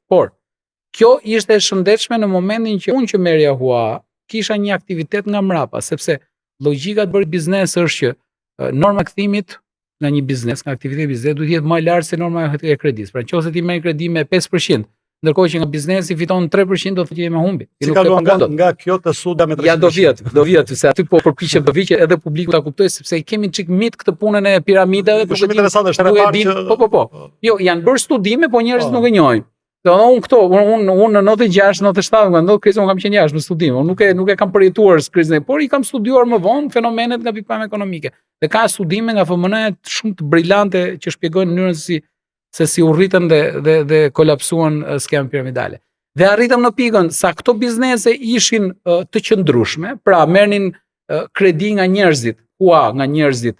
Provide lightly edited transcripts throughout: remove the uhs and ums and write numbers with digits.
Por kjo ishte e shëndetshme në momentin që unë që merja hua, kisha një aktivitet nga mrapa, sepse logjika të bërë biznes është që norma kthimit nga një biznes, nga aktiviteti biznes, duhet jetë më e lartë se norma e kredis. Pra nëse ti merr kredi me 5%, ndërkohë që nga biznesi fiton 3%, do të thotë që jemi humbi. Si kalon nga kjo të suda me 3%. Ja do vjet, se aty po përpiqem të vi që edhe publiku ta kuptojë, sepse i kemi çik mit këtë punën e piramidave, por shumë interesante është edhe parë që po. Jo, janë bërë studime, po njerëzit nuk e njohin. Unë në 96, 97, nga ndodh kriza, unë kam qenë jashtë në studim. Unë nuk e kam përjetuar krizën, por i kam studiuar më vonë fenomenet nga pikpamja ekonomike. Dhe ka studime nga FMN shumë të brillante që shpjegojnë mënyrën se si u rritën dhe kolapsuan skemat piramidale. Dhe arritëm në pikën sa këto biznese ishin të qëndrueshme, pra merrnin kredi nga njerëzit, nga njerëzit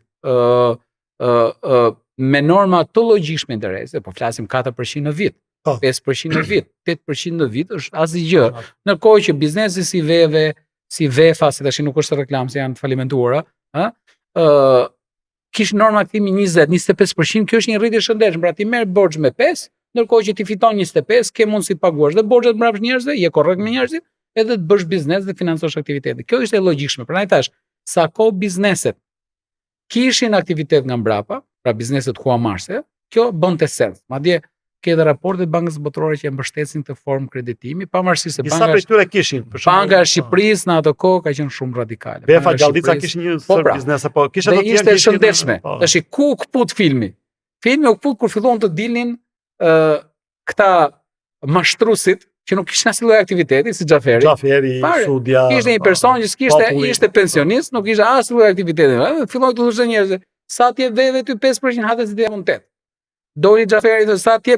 me norma të logjikshme interese, po flasim 4% në vit. 5% në vit, 8% në vit është asgjë. Ndërkohë që biznesi si Veve, si Vefa, si tash nuk është reklam se janë falimentuara, kish norma kthimi 20-25%, kjo është një rritje e shëndetshme. Pra ti merr borxh me 5, ndërkohë që ti fiton 25, ke mundësi të paguash dhe borxhet mbrapsht njerëzve, je korrekt me njerëzit, edhe të bësh biznes dhe financosh aktivitetin. Kjo është e logjikshme. Prandaj tash, sa kohë bizneset kishin aktivitet nga mbrapa, pra bizneset huamarrëse, kjo bënte sens. Madje ke edhe raportet bankës botërore që e mbështetsin këtë formë kreditimi, pavarësisht se banka prej tyre kishin, për shembull. Banka e Shqipërisë në ato kohë ka qenë shumë radikale. Vefa Gjallica kishin një sër biznese, po kishte të tjerë. Ishte e shëndetshme. Tash ku kput filmi? Filmi u kput kur filluan të dilnin këta mashtruesit që nuk kishin asnjë lloj aktiviteti, si Xhaferi, Sudja. Ishte një person që ishte pensionist, nuk kishte asnjë lloj aktiviteti. Filloi të thoshte njerëzve, sa ti Veve ty 5% hatë si ti jam 8. Doli Xhaferi thotë sa ti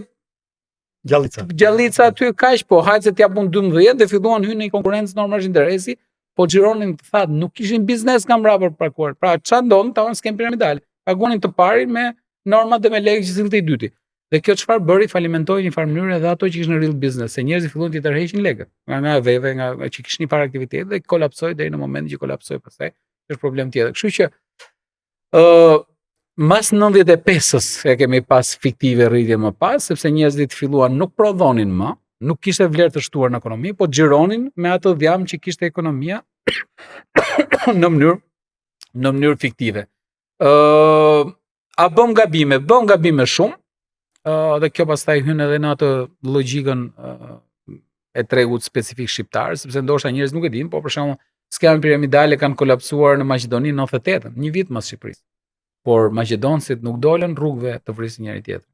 Gjallica aty kaq, po hajtë se t'ja pun 12 dhe filluan hyn në një konkurrencë normalisht interesi, po xhironin thatë, nuk kishin biznes nga mbrapa për parkuar. Pra çfarë ndon, tamam skem piramidal. Paguanin të parin me normat dhe me lekë që sillte i dyti. Dhe kjo çfarë bëri, falimentoi në një farë mënyrë edhe ato që kishin real business, se njerëzit filluan të tërheqin lekët. Nga Veve, nga që kishin një farë aktivitet dhe kolapsoi deri në momentin që kolapsoi pastaj. Është problem tjetër. Kështu që mas 95-s e kemi pas fiktive rritje më pas, sepse njerëzit filluan nuk prodhonin më, nuk kishte vlerë të shtuar në ekonomi, po xhironin me atë dhjam që kishte ekonomia në mënyrë fiktive. A bëm gabime shumë, dhe kjo pastaj hyn edhe në atë logjikën e tregut specifik shqiptar, sepse ndoshta njerëzit nuk e dinë, po për shembull skemat piramidale kanë kolapsuar në Maqedoni në 98, një vit mas Shqipërisë. Por maqedonësit nuk dolën rrugëve të vrisin njëri tjetrin.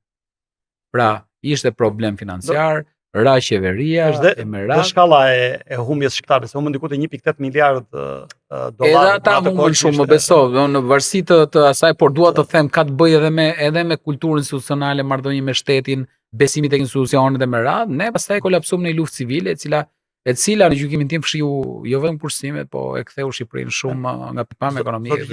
Pra, ishte problem financiar, ra qeveria, dhe shkalla e humbjes shqiptare, se humbën diku te 1.8 miliard dollar. Edhe ata humbën shumë, më beso, në varësi të asaj, por dua të them ka të bëjë edhe me kulturën institucionale, marrëdhënie me shtetin, besimit tek institucionet dhe me radhë. Ne pastaj kolapsuam në një luftë civile, e cila në gjykimin tim fshiu jo vetëm kursimet, po e ktheu Shqipërinë shumë nga pikpamja ekonomike.